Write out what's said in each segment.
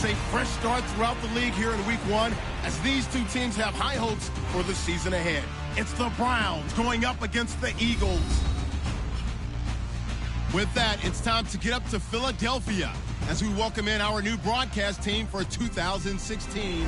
a fresh start throughout the league here in Week 1 as these two teams have high hopes for the season ahead. It's the Browns going up against the Eagles. With that, it's time to get up to Philadelphia as we welcome in our new broadcast team for 2016, Brandon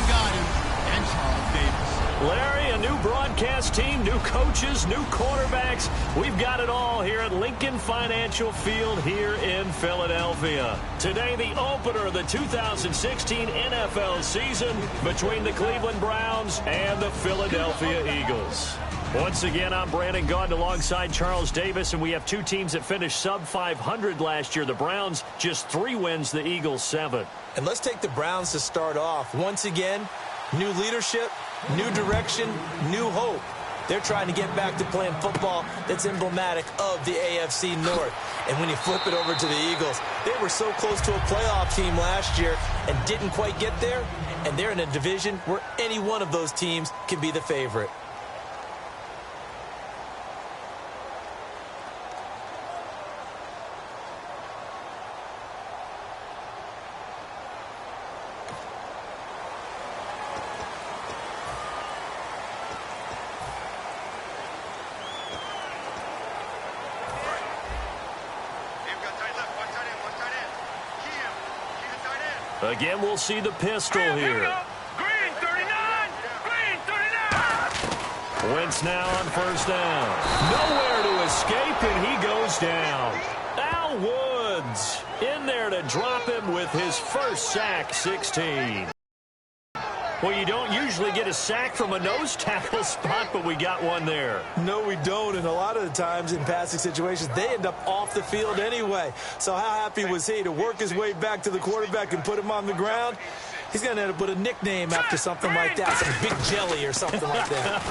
Gaudin and Charles Davis. Larry, a new broadcast team, new coaches, new quarterbacks. We've got it all here at Lincoln Financial Field here in Philadelphia. Today, the opener of the 2016 NFL season between the Cleveland Browns and the Philadelphia Eagles. Once again, I'm Brandon Gaudin alongside Charles Davis, and we have two teams that finished sub-500 last year. The Browns, just 3 wins, the Eagles 7. And let's take the Browns to start off. Once again, new leadership, new direction, new hope. They're trying to get back to playing football that's emblematic of the AFC North. And when you flip it over to the Eagles, they were so close to a playoff team last year and didn't quite get there. And they're in a division where any one of those teams can be the favorite. Again, we'll see the pistol here. Green 39! Green 39! Wentz now on first down. Nowhere to escape, and he goes down. Al Woods in there to drop him with his first sack, 16. Well, you don't usually get a sack from a nose tackle spot, but we got one there. No, we don't, and a lot of the times in passing situations, they end up off the field anyway. So how happy was he to work his way back to the quarterback and put him on the ground? He's going to end up with a nickname after something like that, some Big Jelly or something like that.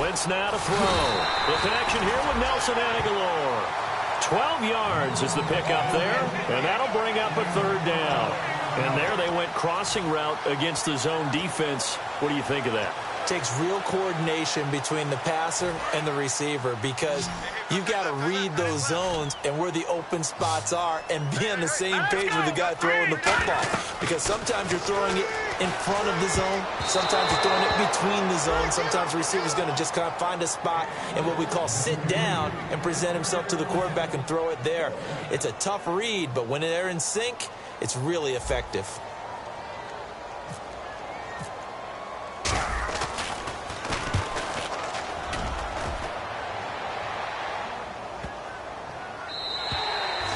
Wentz now to throw. The connection here with Nelson Aguilar. 12 yards is the pickup there, and that'll bring up a third down. And there they went crossing route against the zone defense. What do you think of that? Takes real coordination between the passer and the receiver because you've got to read those zones and where the open spots are and be on the same page with the guy throwing the football. Because sometimes you're throwing it in front of the zone. Sometimes you're throwing it between the zones. Sometimes the receiver's going to just kind of find a spot and what we call sit down and present himself to the quarterback and throw it there. It's a tough read, but when they're in sync, it's really effective.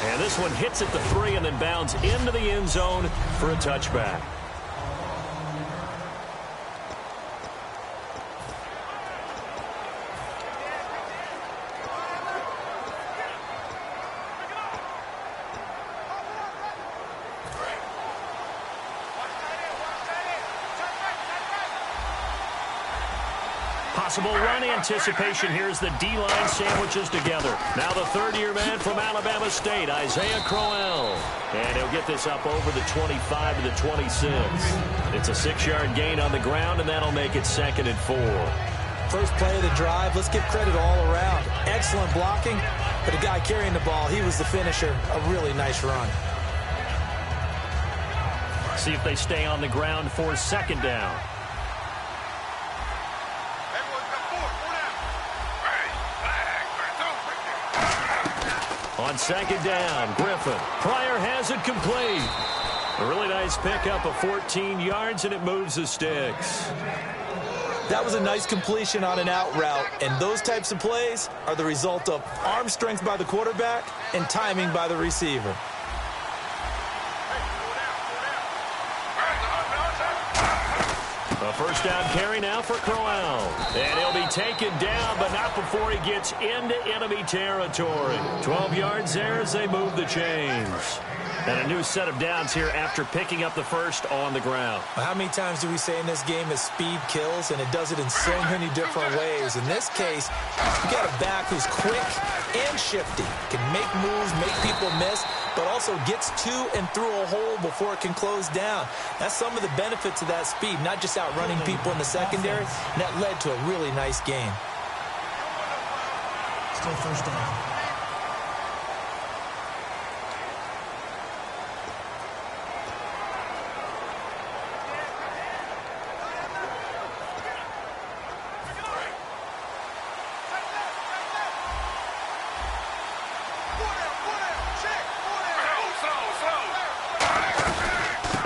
And this one hits at the 3 and then bounds into the end zone for a touchback. Possible run anticipation. Here's the D-line sandwiches together. Now the third-year man from Alabama State, Isaiah Crowell. And he'll get this up over the 25 to the 26. It's a 6-yard gain on the ground, and that'll make it 2nd and 4. First play of the drive, let's give credit all around. Excellent blocking, but the guy carrying the ball, he was the finisher. A really nice run. See if they stay on the ground for 2nd down. On 2nd down, Griffin. Pryor has it complete. A really nice pickup of 14 yards, and it moves the sticks. That was a nice completion on an out route, and those types of plays are the result of arm strength by the quarterback and timing by the receiver. A first down carry now for Crowell. And he'll be taken down, but not before he gets into enemy territory. 12 yards there as they move the chains. And a new set of downs here after picking up the first on the ground. How many times do we say in this game that speed kills, and it does it in so many different ways? In this case, you got a back who's quick and shifty, can make moves, make people miss, but also gets to and through a hole before it can close down. That's some of the benefits of that speed, not just outrunning people in the secondary, and that led to a really nice game. Still first down. 2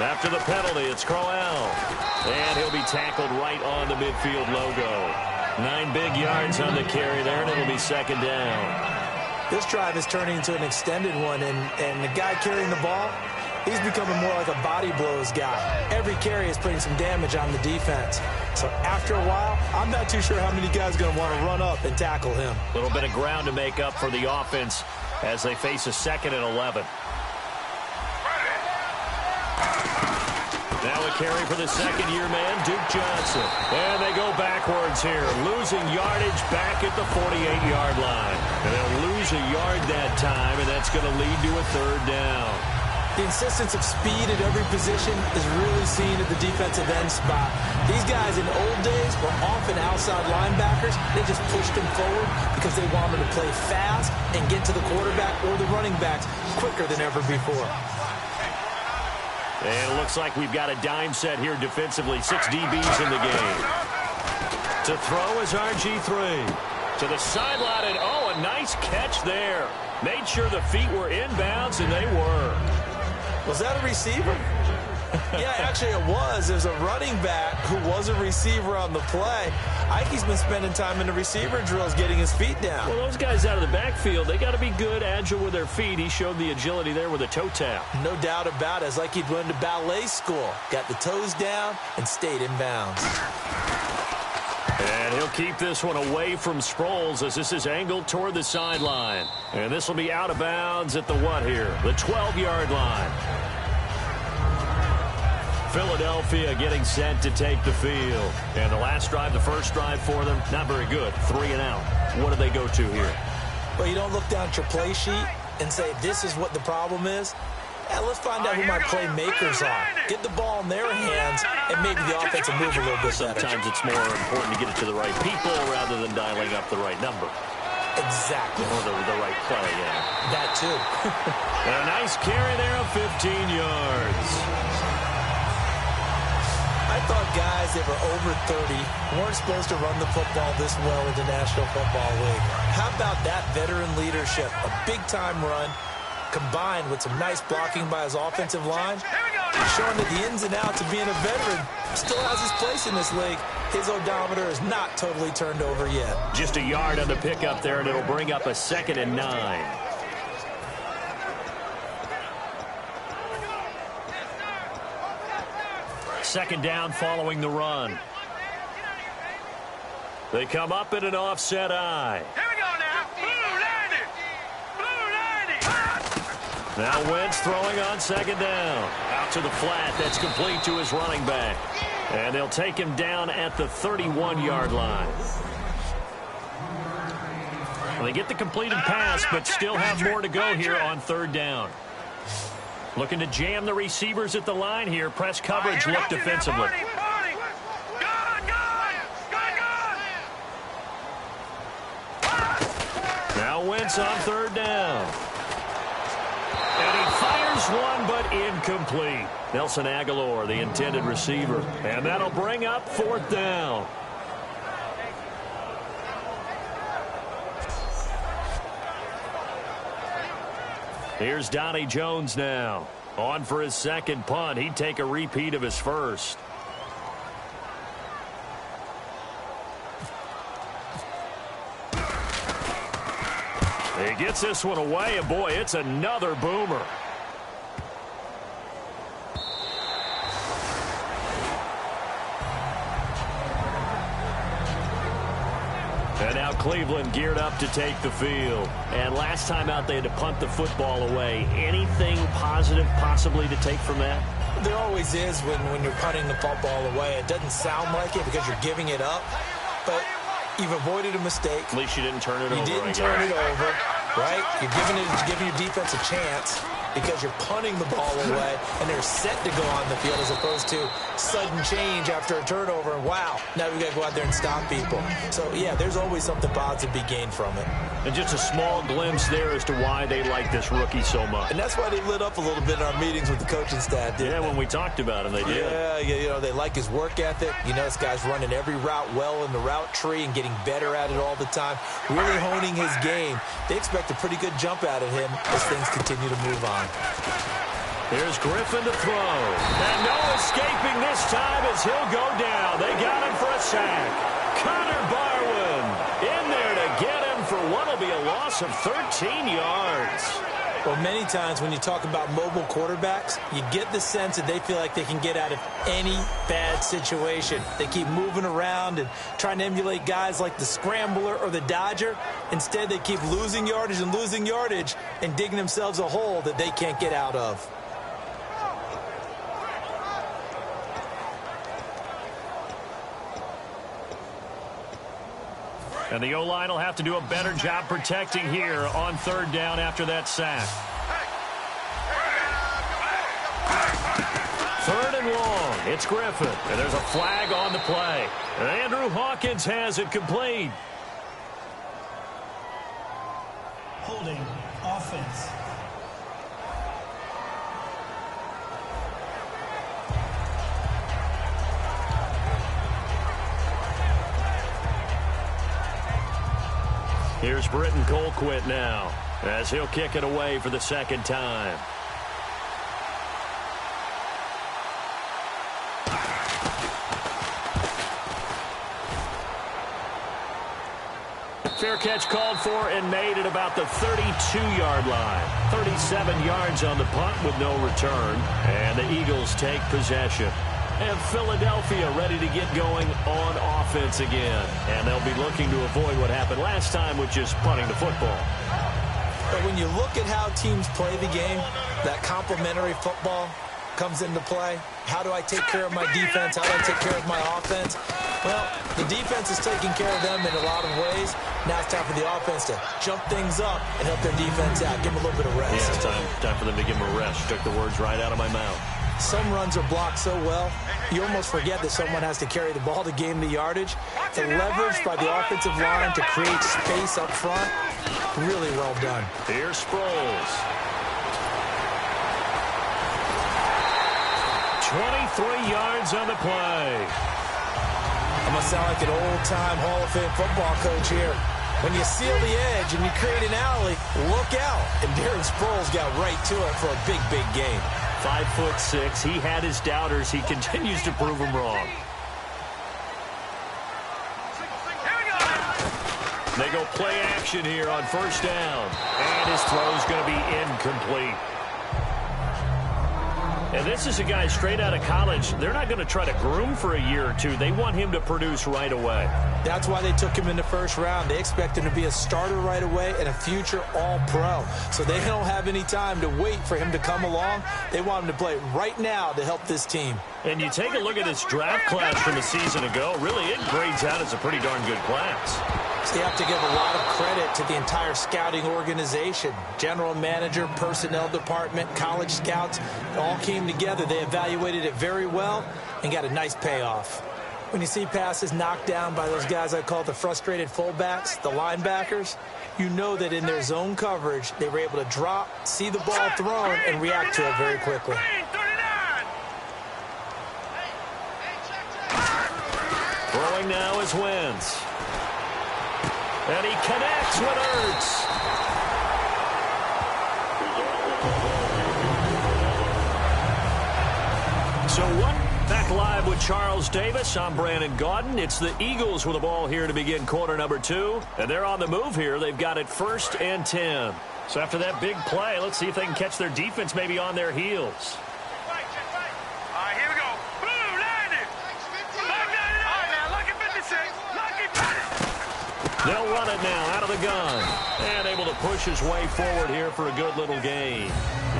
After the penalty, it's Crowell. And he'll be tackled right on the midfield logo. 9 big yards on the carry there, and it'll be second down. This drive is turning into an extended one, and the guy carrying the ball, he's becoming more like a body blows guy. Every carry is putting some damage on the defense. So after a while, I'm not too sure how many guys are going to want to run up and tackle him. A little bit of ground to make up for the offense as they face a 2nd and 11. Now a carry for the second-year man, Duke Johnson. And they go backwards here, losing yardage back at the 48-yard line. And they'll lose a yard that time, and that's going to lead to a 3rd down. The insistence of speed at every position is really seen at the defensive end spot. These guys in the old days were often outside linebackers. They just pushed them forward because they wanted to play fast and get to the quarterback or the running backs quicker than ever before. And it looks like we've got a dime set here defensively. 6 DBs in the game. To throw is RG3. To the sideline, and oh, a nice catch there. Made sure the feet were inbounds, and they were. Was that a receiver? Yeah, actually it was. There's a running back who was a receiver on the play. Ikey's been spending time in the receiver drills getting his feet down. Well, those guys out of the backfield, they got to be good, agile with their feet. He showed the agility there with a toe tap. No doubt about it. It's like he'd went to ballet school. Got the toes down and stayed in bounds. And he'll keep this one away from Sproles as this is angled toward the sideline. And this will be out of bounds at the what here? The 12-yard line. Philadelphia getting set to take the field. And the last drive, the first drive for them, not very good. 3 and out. What do they go to here? Well, you don't look down at your play sheet and say, this is what the problem is. Let's find out who my playmakers are. Get the ball in their hands, and maybe the offense will move a little bit better. Sometimes it's more important to get it to the right people rather than dialing up the right number. Exactly. Or the right play, yeah. That too. And a nice carry there of 15 yards. I thought guys that were over 30 weren't supposed to run the football this well in the National Football League. How about that veteran leadership? A big-time run combined with some nice blocking by his offensive line, showing that the ins and outs of being a veteran still has his place in this league. His odometer is not totally turned over yet. Just a yard on the pickup there, and it'll bring up a 2nd and 9. Second down following the run. They come up in an offset eye. Here we go now. Blue 90. Now Wentz throwing on 2nd down. Out to the flat. That's complete to his running back. And they'll take him down at the 31-yard line. Well, they get the completed pass, but still have more to go here on 3rd down. Looking to jam the receivers at the line here. Press coverage look defensively. Now Wentz on 3rd down. And he fires one, but incomplete. Nelson Aguilar, the intended receiver. And that'll bring up 4th down. Here's Donnie Jones now. On for his 2nd punt. He'd take a repeat of his first. He gets this one away, and boy, it's another boomer. And now Cleveland geared up to take the field. And last time out, they had to punt the football away. Anything positive possibly to take from that? There always is when you're punting the football away. It doesn't sound like it because you're giving it up, but you've avoided a mistake. At least you didn't turn it over. You didn't turn it over, right? You're giving your defense a chance because you're punting the ball away, and they're set to go on the field as opposed to sudden change after a turnover, and wow, now we've got to go out there and stop people. So, yeah, there's always something positive to be gained from it. And just a small glimpse there as to why they like this rookie so much. And that's why they lit up a little bit in our meetings with the coaching staff, didn't they? When we talked about him, they did. Yeah, you know, they like his work ethic. You know, this guy's running every route well in the route tree and getting better at it all the time, really honing his game. They expect a pretty good jump out of him as things continue to move on. Here's Griffin to throw. And no escaping this time as he'll go down. They got him for a sack. Connor Barwin in there to get him for what will be a loss of 13 yards. Well, many times when you talk about mobile quarterbacks, you get the sense that they feel like they can get out of any bad situation. They keep moving around and trying to emulate guys like the Scrambler or the Dodger. Instead, they keep losing yardage and digging themselves a hole that they can't get out of. And the O-line will have to do a better job protecting here on third down after that sack. Third and long. It's Griffin. And there's a flag on the play. And Andrew Hawkins has it complete. Holding offense. Here's Britton Colquitt now as he'll kick it away for the second time. Fair catch called for and made at about the 32-yard line. 37 yards on the punt with no return. And the Eagles take possession. And Philadelphia ready to get going on offense again. And they'll be looking to avoid what happened last time with just punting the football. But when you look at how teams play the game, that complementary football comes into play. How do I take care of my defense? How do I take care of my offense? Well, the defense is taking care of them in a lot of ways. Now it's time for the offense to jump things up and help their defense out. Give them a little bit of rest. Yeah, time for them to give them a rest. Took the words right out of my mouth. Some runs are blocked so well, you almost forget that someone has to carry the ball to gain the yardage. The leverage by the offensive line to create space up front, really well done. Here's Sproles. 23 yards on the play. I'm going to sound like an old-time Hall of Fame football coach here. When you seal the edge and you create an alley, look out. And Darren Sproles got right to it for a big, big gain. 5'6". He had his doubters. He continues to prove them wrong. They go play action here on first down. And his throw is going to be incomplete. And this is a guy straight out of college. They're not going to try to groom for a year or two. They want him to produce right away. That's why they took him in the first round. They expect him to be a starter right away and a future all-pro. So they don't have any time to wait for him to come along. They want him to play right now to help this team. And you take a look at this draft class from a season ago. Really, it grades out as a pretty darn good class. So you have to give a lot of credit to the entire scouting organization. General manager, personnel department, college scouts, all came together. They evaluated it very well and got a nice payoff. When you see passes knocked down by those guys I call the frustrated fullbacks, the linebackers, you know that in their zone coverage, they were able to drop, see the ball thrown, and react to it very quickly. Throwing now is Wentz. And he connects with Ertz. So what? Back live with Charles Davis. I'm Brandon Gaudin. It's the Eagles with the ball here to begin quarter number 2. And they're on the move here. They've got it 1st and 10. So after that big play, let's see if they can catch their defense maybe on their heels. They'll run it now out of the gun. And able to push his way forward here for a good little gain.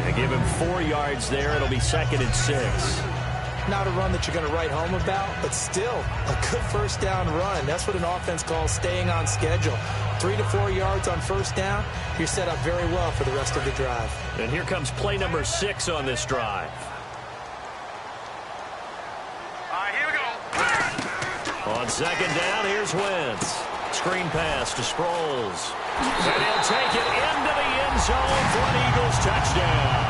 And give him 4 yards there. It'll be 2nd and 6. Not a run that you're going to write home about, but still a good first down run. That's what an offense calls staying on schedule. 3 to 4 yards on first down. You're set up very well for the rest of the drive. And here comes play number 6 on this drive. Here we go. On 2nd down, here's Wentz. Screen pass to Sproles. And he'll take it into the end zone for an Eagles touchdown.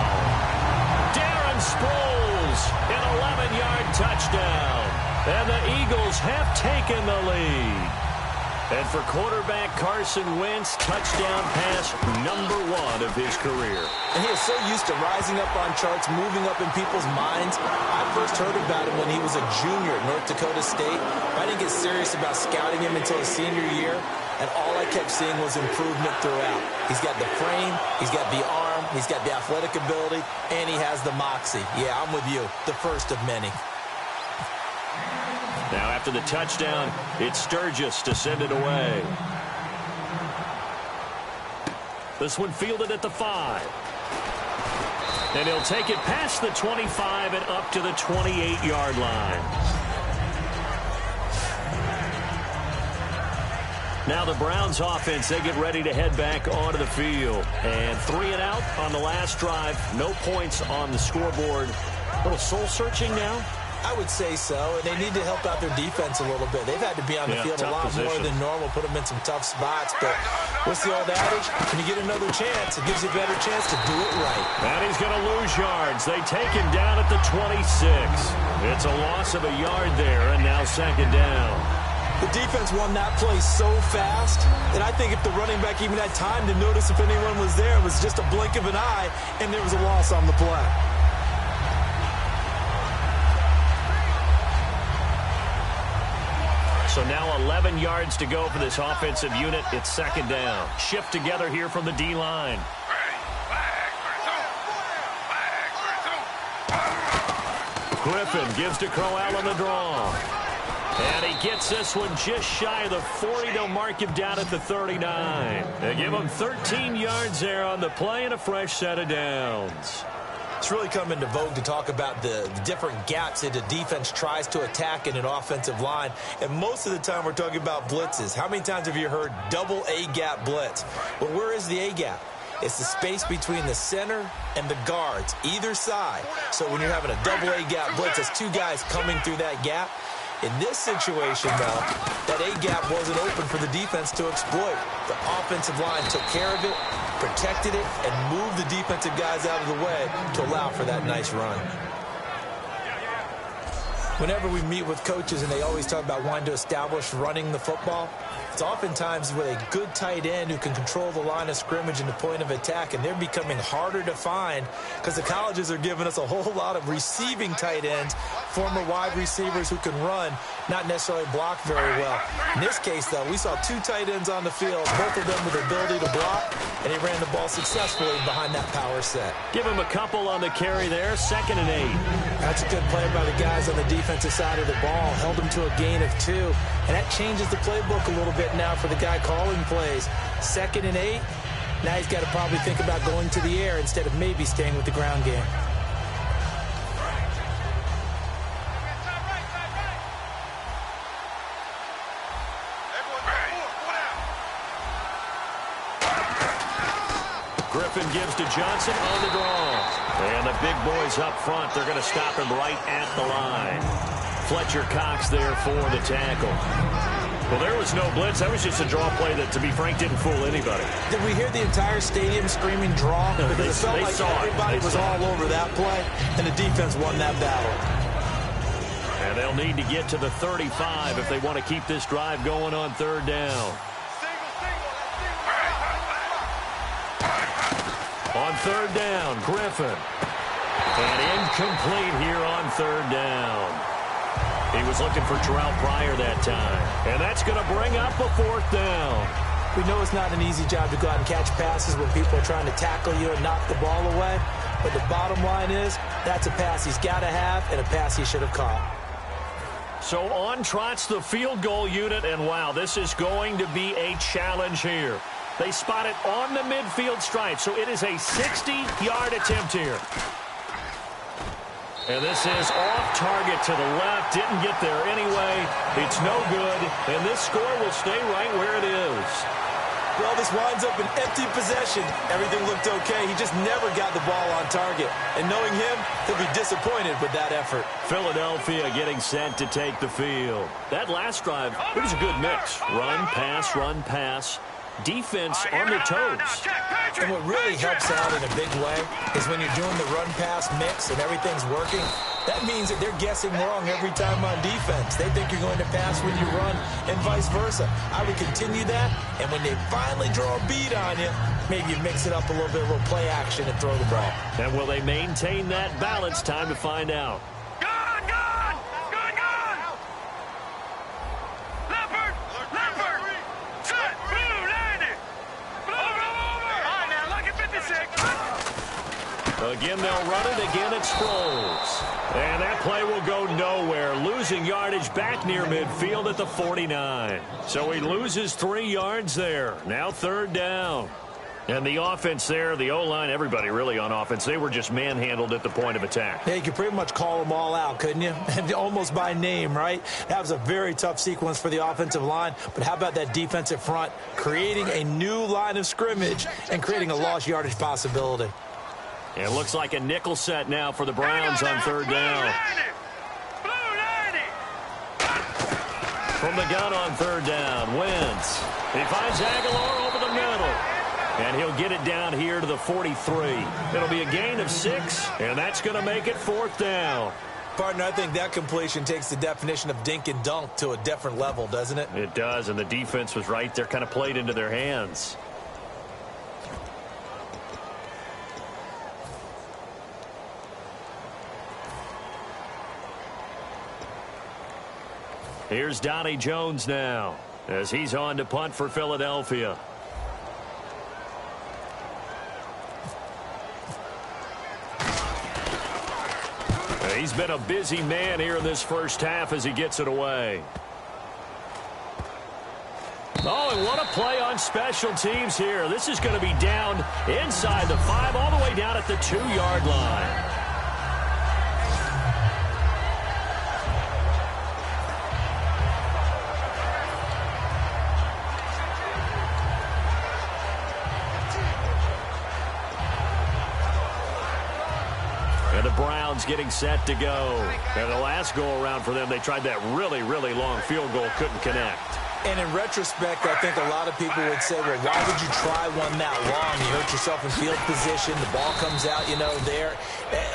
Darren Sproles, an 11-yard touchdown. And the Eagles have taken the lead. And for quarterback Carson Wentz, touchdown pass number 1 of his career. And he is so used to rising up on charts, moving up in people's minds. I first heard about him when he was a junior at North Dakota State. I didn't get serious about scouting him until his senior year, and all I kept seeing was improvement throughout. He's got the frame, he's got the arm, he's got the athletic ability, and he has the moxie. Yeah, I'm with you. The first of many. Now after the touchdown, it's Sturgis to send it away. This one fielded at the 5. And he'll take it past the 25 and up to the 28-yard line. Now the Browns offense, they get ready to head back onto the field. And 3 and out on the last drive. No points on the scoreboard. A little soul-searching now? I would say so, and they need to help out their defense a little bit. They've had to be on the field a lot more than normal, put them in some tough spots. But what's the old adage? When you get another chance, it gives you a better chance to do it right. And he's going to lose yards. They take him down at the 26. It's a loss of a yard there, and now second down. The defense won that play so fast that I think if the running back even had time to notice if anyone was there, it was just a blink of an eye, and there was a loss on the play. So now 11 yards to go for this offensive unit. It's second down. Shift together here from the D-line. Griffin gives to Crowell on the draw. And he gets this one just shy of the 40. They'll mark him down at the 39. They give him 13 yards there on the play and a fresh set of downs. It's really come into vogue to talk about the different gaps that the defense tries to attack in an offensive line. And most of the time we're talking about blitzes. How many times have you heard double A-gap blitz? Well, where is the A-gap? It's the space between the center and the guards, either side. So when you're having a double A-gap blitz, it's 2 guys coming through that gap. In this situation, though, that A-gap wasn't open for the defense to exploit. The offensive line took care of it, protected it, and moved the defensive guys out of the way to allow for that nice run. Whenever we meet with coaches and they always talk about wanting to establish running the football, it's oftentimes with a good tight end who can control the line of scrimmage and the point of attack, and they're becoming harder to find because the colleges are giving us a whole lot of receiving tight ends, former wide receivers who can run, not necessarily block very well. In this case, though, we saw 2 tight ends on the field, both of them with the ability to block, and he ran the ball successfully behind that power set. Give him a couple on the carry there, 2nd and 8. That's a good play by the guys on the defensive side of the ball. Held him to a gain of 2, and that changes the playbook a little bit now for the guy calling plays. 2nd and 8. Now he's got to probably think about going to the air instead of maybe staying with the ground game. Griffin gives to Johnson on the draw. And the big boys up front, they're going to stop him right at the line. Fletcher Cox there for the tackle. Well, there was no blitz. That was just a draw play that, to be frank, didn't fool anybody. Did we hear the entire stadium screaming draw? Because it felt like everybody was all over that play, and the defense won that battle. And they'll need to get to the 35 if they want to keep this drive going on 3rd down. On 3rd down, Griffin. And incomplete here on 3rd down. He was looking for Terrell Pryor that time. And that's going to bring up a 4th down. We know it's not an easy job to go out and catch passes when people are trying to tackle you and knock the ball away. But the bottom line is, that's a pass he's got to have and a pass he should have caught. So on trots the field goal unit, and wow, this is going to be a challenge here. They spot it on the midfield stripe, so it is a 60-yard attempt here. And this is off target to the left. Didn't get there anyway. It's no good, and this score will stay right where it is. Well, this winds up an empty possession. Everything looked okay. He just never got the ball on target. And knowing him, he'll be disappointed with that effort. Philadelphia getting set to take the field. That last drive, it was a good mix. Run, pass, defense on their toes. And what really helps out in a big way is when you're doing the run-pass mix and everything's working, That means that they're guessing wrong every time on defense. They think you're going to pass when you run and vice versa. I would continue that, and when they finally draw a beat on you, maybe you mix it up a little bit, a little play action, and throw the ball. And will they maintain that balance? Time to find out. Good, good! Good, good! Leopard! Leopard! Set! Blue, 90! Blue, over! All right, now, look at 56. Again, they'll run it. Again, it Sproles. And that play will go nowhere, losing yardage back near midfield at the 49. So he loses 3 yards there. Now 3rd down. And the offense there, the O-line, everybody really on offense, they were just manhandled at the point of attack. Yeah, you could pretty much call them all out, couldn't you? Almost by name, right? That was a very tough sequence for the offensive line. But how about that defensive front creating a new line of scrimmage and creating a lost yardage possibility? It looks like a nickel set now for the Browns on 3rd down. Blue, 90! From the gun on 3rd down, Wentz. He finds Aguilar over the middle. And he'll get it down here to the 43. It'll be a gain of 6, and that's going to make it 4th down. Partner, I think that completion takes the definition of dink and dunk to a different level, doesn't it? It does, and the defense was right there, kind of played into their hands. Here's Donnie Jones now as he's on to punt for Philadelphia. He's been a busy man here in this first half as he gets it away. Oh, and what a play on special teams here. This is going to be down inside the 5, all the way down at the 2-yard line. And the Browns getting set to go. And the last go-around for them, they tried that really, really long field goal, couldn't connect. And in retrospect, I think a lot of people would say, well, why would you try one that long? You hurt yourself in field position. The ball comes out, there.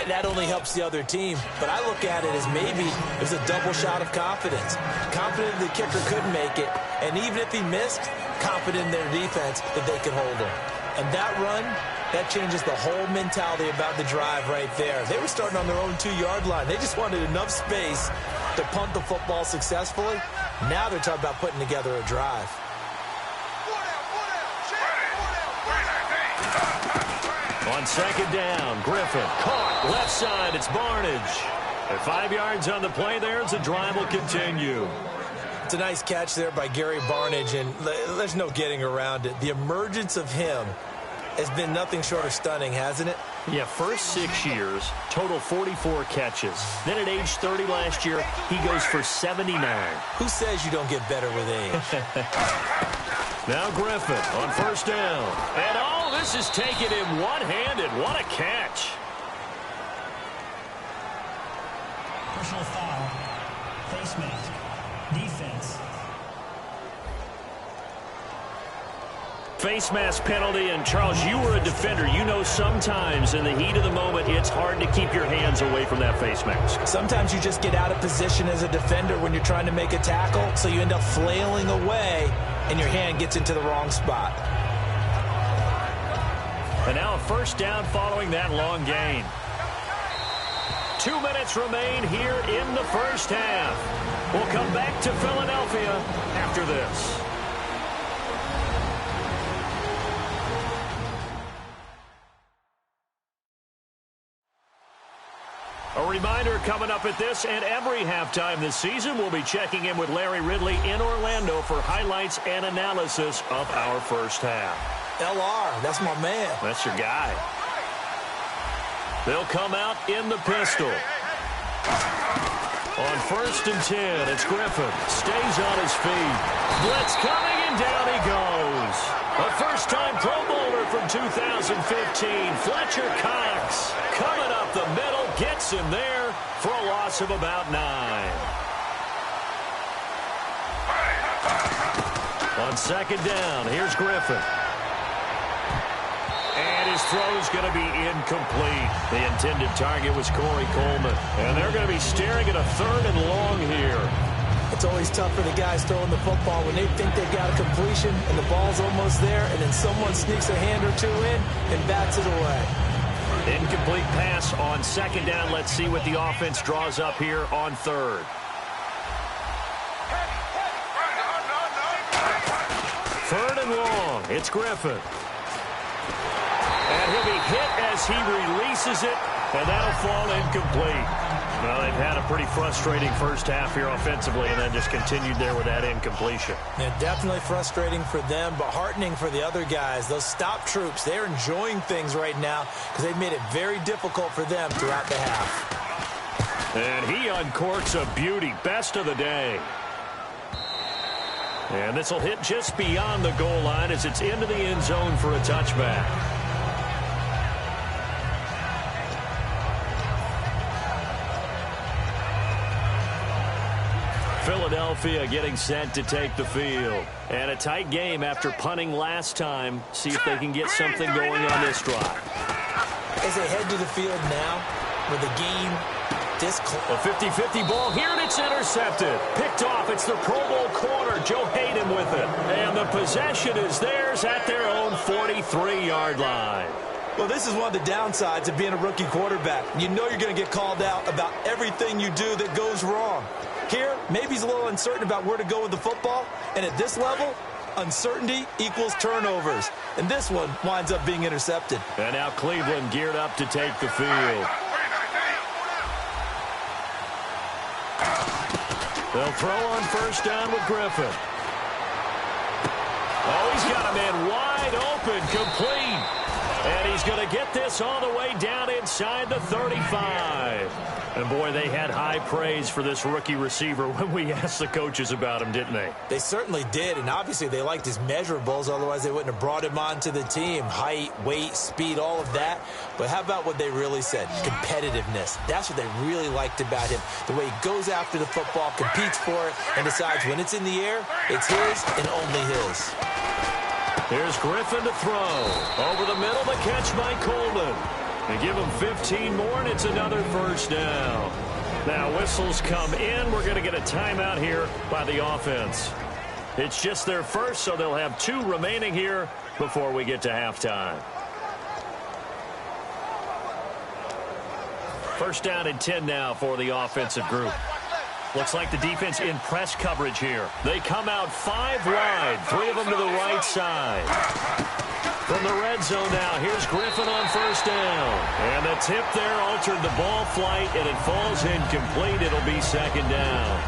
That only helps the other team. But I look at it as maybe it was a double shot of confidence. Confident the kicker couldn't make it. And even if he missed, confident in their defense that they could hold him. And that run, that changes the whole mentality about the drive right there. They were starting on their own 2-yard line. They just wanted enough space to punt the football successfully. Now they're talking about putting together a drive. On 2nd down, Griffin caught left side. It's Barnage. At 5 yards on the play there, the drive will continue. It's a nice catch there by Gary Barnage, and there's no getting around it. The emergence of him has been nothing short of stunning, hasn't it? Yeah, first 6 years, total 44 catches. Then at age 30 last year, he goes for 79. Who says you don't get better with age? Now Griffin on 1st down. And this is taken in one-handed. What a catch. Personal foul. Face mask. Defense. Face mask penalty, and Charles, you were a defender. You know sometimes in the heat of the moment, it's hard to keep your hands away from that face mask. Sometimes you just get out of position as a defender when you're trying to make a tackle, so you end up flailing away, and your hand gets into the wrong spot. And now a 1st down following that long gain. 2 minutes remain here in the first half. We'll come back to Philadelphia after this. A reminder coming up at this and every halftime this season, we'll be checking in with Larry Ridley in Orlando for highlights and analysis of our first half. LR, that's my man. That's your guy. They'll come out in the pistol. On 1st and 10, it's Griffin. Stays on his feet. Blitz coming, and down he goes. A first-time Pro Bowler from 2015, Fletcher Cox. Coming up the middle, gets him there for a loss of about 9. On 2nd down, here's Griffin. And his throw's going to be incomplete. The intended target was Corey Coleman. And they're going to be staring at a 3rd and long here. It's always tough for the guys throwing the football when they think they've got a completion and the ball's almost there, and then someone sneaks a hand or two in and bats it away. Incomplete pass on 2nd down. Let's see what the offense draws up here on 3rd. Third and long. It's Griffin. And he'll be hit as he releases it, and that'll fall incomplete. Well, they've had a pretty frustrating first half here offensively, and then just continued there with that incompletion. Yeah, definitely frustrating for them, but heartening for the other guys. Those stop troops, they're enjoying things right now because they've made it very difficult for them throughout the half. And he uncorks a beauty. Best of the day. And this will hit just beyond the goal line as it's into the end zone for a touchback. Philadelphia getting set to take the field. And a tight game after punting last time. See if they can get something going on this drive. As they head to the field now, with the game this close. A 50-50 ball here, and it's intercepted. Picked off. It's the Pro Bowl corner, Joe Hayden, with it. And the possession is theirs at their own 43-yard line. Well, this is one of the downsides of being a rookie quarterback. You know you're going to get called out about everything you do that goes wrong. Here, maybe he's a little uncertain about where to go with the football. And at this level, uncertainty equals turnovers. And this one winds up being intercepted. And now Cleveland geared up to take the field. They'll throw on 1st down with Griffin. Oh, he's got a man wide open, complete. And he's going to get this all the way down inside the 35. And, boy, they had high praise for this rookie receiver when we asked the coaches about him, didn't they? They certainly did, and obviously they liked his measurables. Otherwise, they wouldn't have brought him onto the team. Height, weight, speed, all of that. But how about what they really said? Competitiveness. That's what they really liked about him. The way he goes after the football, competes for it, and decides when it's in the air, it's his and only his. Here's Griffin to throw. Over the middle, the catch by Coleman. They give him 15 more, and it's another 1st down. Now, whistles come in. We're going to get a timeout here by the offense. It's just their first, so they'll have 2 remaining here before we get to halftime. 1st down and 10 now for the offensive group. Looks like the defense in press coverage here. They come out 5 wide, 3 of them to the right side. From the red zone now, here's Griffin on 1st down. And the tip there altered the ball flight, and it falls incomplete. It'll be 2nd down.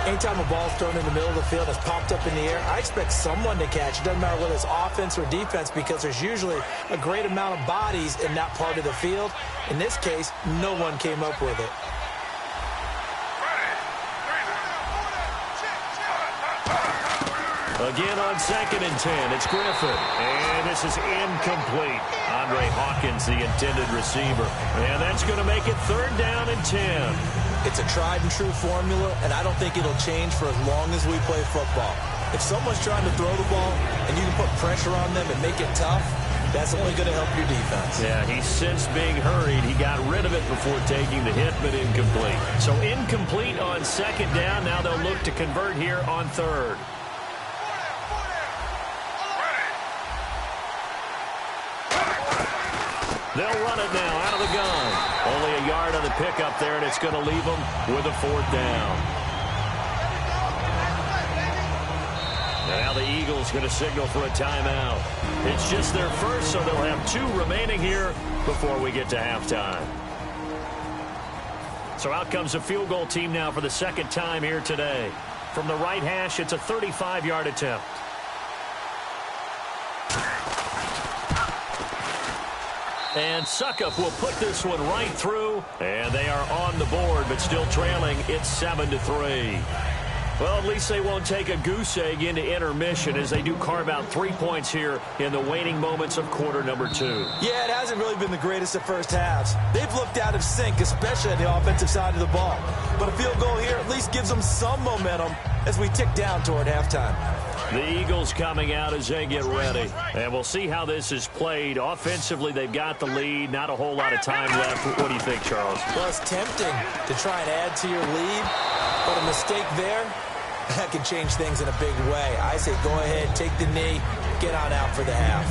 Anytime a ball's thrown in the middle of the field, it's popped up in the air, I expect someone to catch. It doesn't matter whether it's offense or defense because there's usually a great amount of bodies in that part of the field. In this case, no one came up with it. Again on 2nd and 10, it's Griffin. And this is incomplete. Andre Hawkins, the intended receiver. And that's going to make it 3rd down and 10. It's a tried-and-true formula, and I don't think it'll change for as long as we play football. If someone's trying to throw the ball and you can put pressure on them and make it tough, that's only going to help your defense. Yeah, he's since being hurried. He got rid of it before taking the hit, but incomplete. So incomplete on 2nd down. Now they'll look to convert here on 3rd. They'll run it now out of the gun. Only a yard on the pickup there, and it's going to leave them with a 4th down. And now the Eagles going to signal for a timeout. It's just their first, so they'll have 2 remaining here before we get to halftime. So out comes a field goal team now for the 2nd time here today. From the right hash, it's a 35-yard attempt. And Suckup will put this one right through. And they are on the board, but still trailing. It's 7-3. Well, at least they won't take a goose egg into intermission as they do carve out 3 points here in the waning moments of quarter number 2. Yeah, it hasn't really been the greatest of first halves. They've looked out of sync, especially on the offensive side of the ball. But a field goal here at least gives them some momentum as we tick down toward halftime. The Eagles coming out as they get ready. And we'll see how this is played. Offensively, they've got the lead. Not a whole lot of time left. What do you think, Charles? Well, it's tempting to try and add to your lead, but a mistake there, that can change things in a big way. I say go ahead, take the knee, get on out for the half.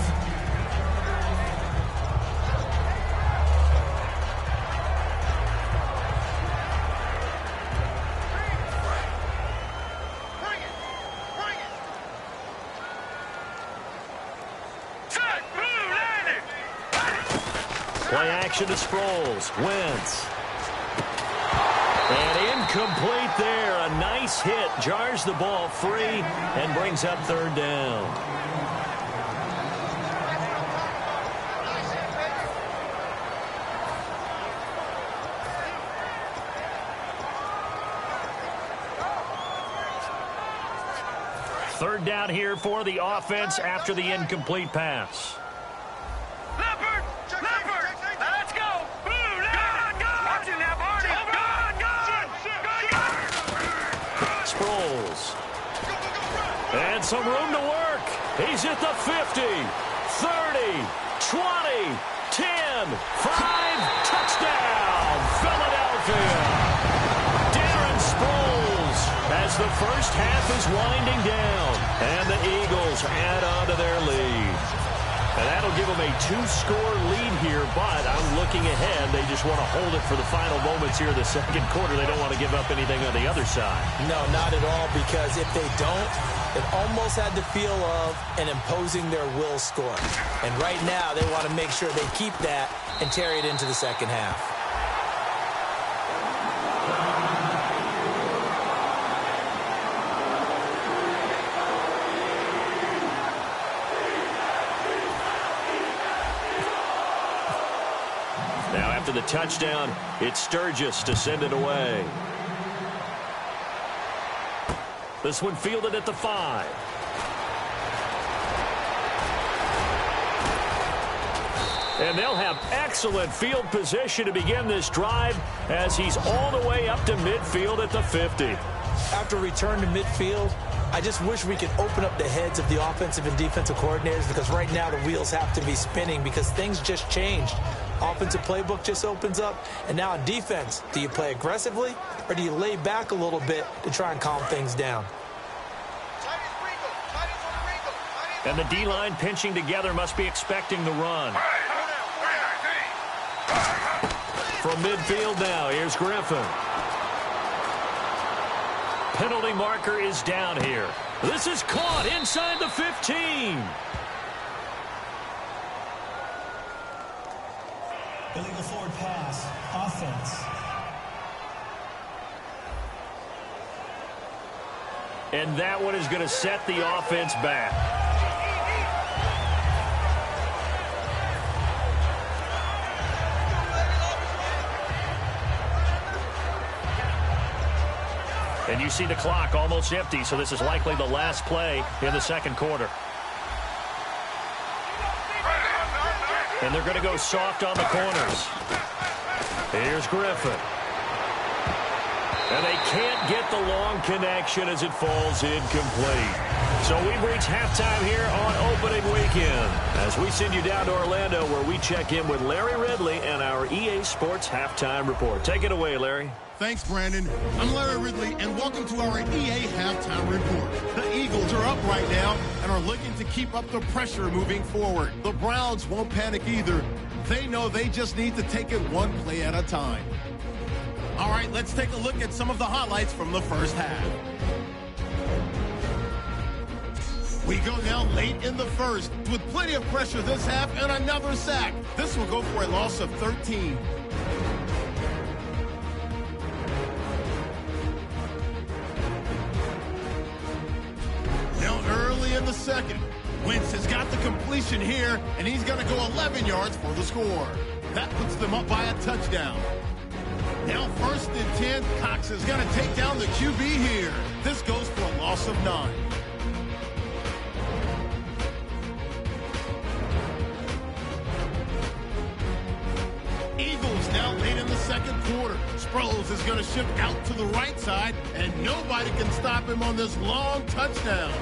Play action to Sproles. Wentz. And incomplete there. A nice hit. Jars the ball free and brings up third down. Third down here for the offense after the incomplete pass. And some room to work. He's at the 50, 30, 20, 10, 5, touchdown, Philadelphia. Darren Sproles as the first half is winding down, and the Eagles add on to their lead. And that'll give them a 2-score lead here, but I'm looking ahead. They just want to hold it for the final moments here in the second quarter. They don't want to give up anything on the other side. No, not at all, because if they don't, it almost had the feel of an imposing their will score. And right now, they want to make sure they keep that and carry it into the second half. Now, after the touchdown, it's Sturgis to send it away. This one fielded at the 5. And they'll have excellent field position to begin this drive as he's all the way up to midfield at the 50. After return to midfield, I just wish we could open up the heads of the offensive and defensive coordinators, because right now the wheels have to be spinning because things just changed. Offensive playbook just opens up, and now on defense, do you play aggressively or do you lay back a little bit to try and calm things down? And the D-line pinching together must be expecting the run. From midfield now, here's Griffin. Penalty marker is down here. This is caught inside the 15. Illegal forward pass. Offense. And that one is going to set the offense back. And you see the clock almost empty, so this is likely the last play in the second quarter. And they're going to go soft on the corners. Here's Griffin. And they can't get the long connection as it falls incomplete. So we've reached halftime here on opening weekend as we send you down to Orlando, where we check in with Larry Ridley and our EA Sports Halftime Report. Take it away, Larry. Thanks, Brandon. I'm Larry Ridley, and welcome to our EA Halftime Report. The Eagles are up right now and are looking to keep up the pressure moving forward. The Browns won't panic either. They know they just need to take it one play at a time. All right, let's take a look at some of the highlights from the first half. We go now late in the first with plenty of pressure this half and another sack. This will go for a loss of 13. Now early in the second, Wentz has got the completion here, and he's going to go 11 yards for the score. That puts them up by a touchdown. Now 1st and 10. Cox is going to take down the QB here. This goes for a loss of 9. Eagles now late in the second quarter. Sproles is going to shift out to the right side, and nobody can stop him on this long touchdown.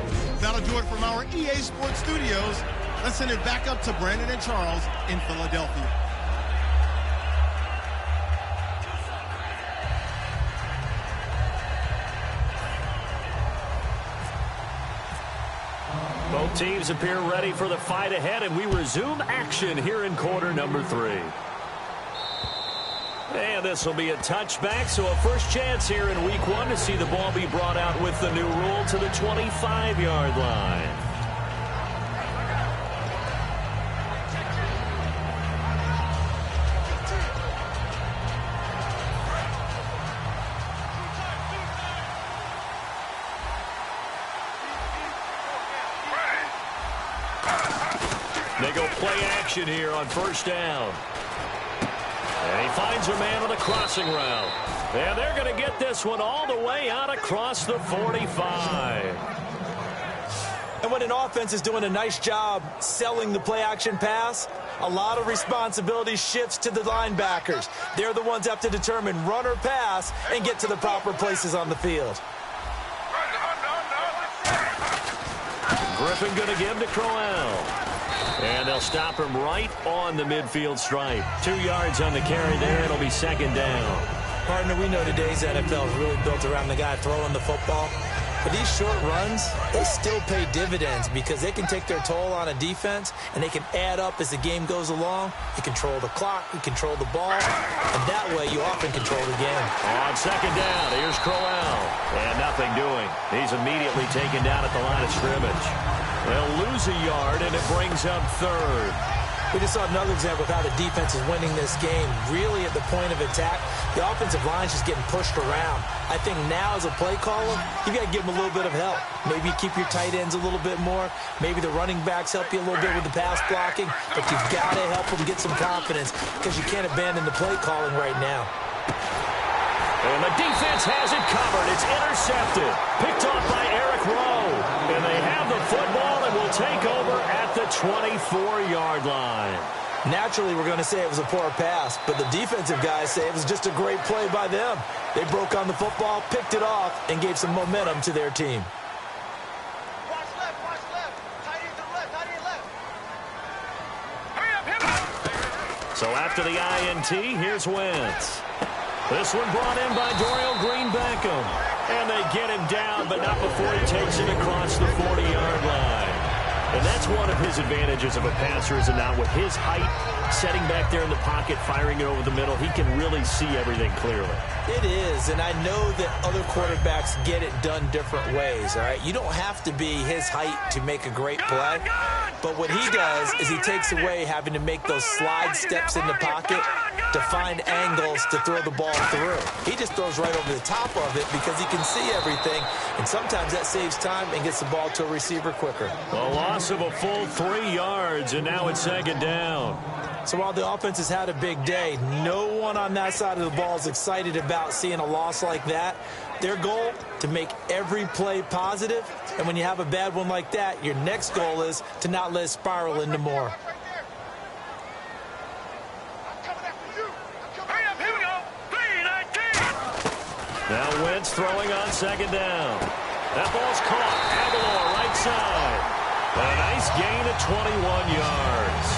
That'll do it from our EA Sports Studios. Let's send it back up to Brandon and Charles in Philadelphia. Both teams appear ready for the fight ahead, and we resume action here in quarter number 3. And this will be a touchback, so a first chance here in week 1 to see the ball be brought out with the new rule to the 25-yard line. They go play action here on first down. And he finds a man on a crossing route. And they're going to get this one all the way out across the 45. And when an offense is doing a nice job selling the play-action pass, a lot of responsibility shifts to the linebackers. They're the ones that have to determine run or pass and get to the proper places on the field. Griffin going to give to Crowell. And they'll stop him right on the midfield stripe. 2 yards on the carry there. It'll be second down. Partner, we know today's NFL is really built around the guy throwing the football. But these short runs, they still pay dividends because they can take their toll on a defense, and they can add up as the game goes along. You control the clock, you control the ball, and that way you often control the game. On second down, here's Crowell. And nothing doing. He's immediately taken down at the line of scrimmage. They'll lose a yard, and it brings up third. We just saw another example of how the defense is winning this game. Really at the point of attack, the offensive line is just getting pushed around. I think now as a play caller, you got to give them a little bit of help. Maybe keep your tight ends a little bit more. Maybe the running backs help you a little bit with the pass blocking. But you've got to help them get some confidence because you can't abandon the play calling right now. And the defense has it covered. It's intercepted. Picked off by Eric Rowe. And they have the football and will take over at the 24-yard line. Naturally, we're going to say it was a poor pass, but the defensive guys say it was just a great play by them. They broke on the football, picked it off, and gave some momentum to their team. Watch left. Tight end to the left, tight end left. Hurry up. So after the INT, here's Wentz. This one brought in by Dorial Green-Beckham. And they get him down, but not before he takes it across the 40-yard line. And that's one of his advantages of a passer, is it not? With his height, setting back there in the pocket, firing it over the middle, he can really see everything clearly. It is, and I know that other quarterbacks get it done different ways, all right? You don't have to be his height to make a great play. But what he does is he takes away having to make those slide steps in the pocket to find angles to throw the ball through. He just throws right over the top of it because he can see everything, and sometimes that saves time and gets the ball to a receiver quicker. A loss of a full 3 yards, and now it's second down. So while the offense has had a big day, no one on that side of the ball is excited about seeing a loss like that. Their goal, to make every play positive, and when you have a bad one like that, your next goal is to not let it spiral into more. Now Wentz throwing on second down. That ball's caught. Aguilar right side. A nice gain of 21 yards.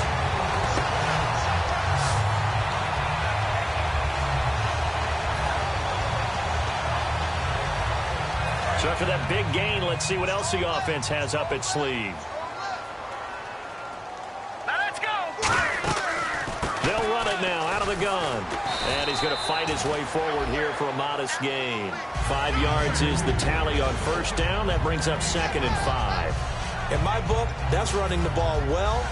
So after that big gain, let's see what else the offense has up its sleeve. Now let's go. They'll run it now out of the gun. And he's going to fight his way forward here for a modest gain. 5 yards is the tally on first down. That brings up second and 5. In my book, that's running the ball well,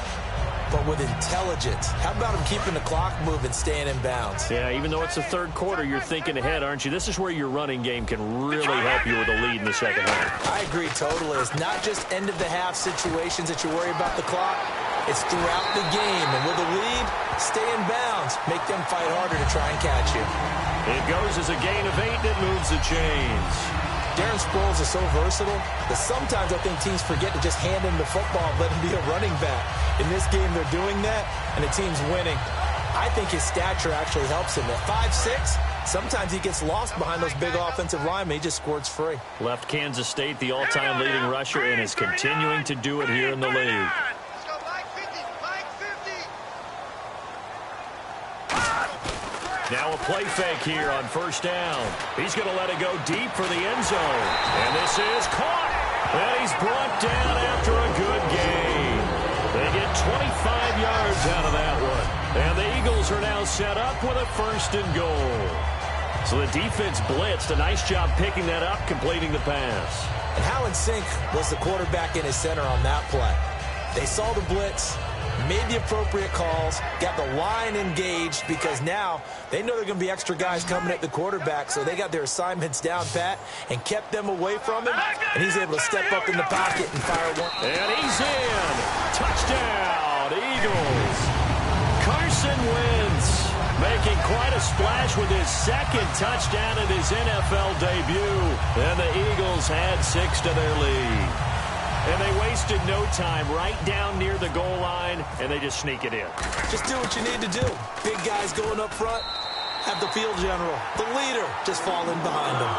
but with intelligence. How about him keeping the clock moving, staying in bounds? Yeah, even though it's the third quarter, you're thinking ahead, aren't you? This is where your running game can really help you with a lead in the second half. I agree totally. It's not just end-of-the-half situations that you worry about the clock. It's throughout the game. And with a lead, stay in bounds. Make them fight harder to try and catch you. It goes as a gain of 8, and it moves the chains. Darren Sproles is so versatile that sometimes I think teams forget to just hand him the football and let him be a running back. In this game, they're doing that, and the team's winning. I think his stature actually helps him. At 5'6", sometimes he gets lost behind those big offensive linemen. He just squirts free. Left Kansas State the all-time leading rusher and is continuing to do it here in the league. Now a play fake here on first down. He's going to let it go deep for the end zone. And this is caught. And he's brought down after a good gain. They get 25 yards out of that one. And the Eagles are now set up with a 1st and goal. So the defense blitzed. A nice job picking that up, completing the pass. And how in sync was the quarterback and his center on that play? They saw the blitz, made the appropriate calls, got the line engaged because now they know there are going to be extra guys coming at the quarterback, so they got their assignments down pat and kept them away from him, and he's able to step up in the pocket and fire one. And he's in. Touchdown, Eagles. Carson Wentz making quite a splash with his 2nd touchdown in his NFL debut, and the Eagles had 6 to their lead. And they wasted no time right down near the goal line, and they just sneak it in. Just do what you need to do. Big guys going up front, have the field general, the leader, just fall in behind them.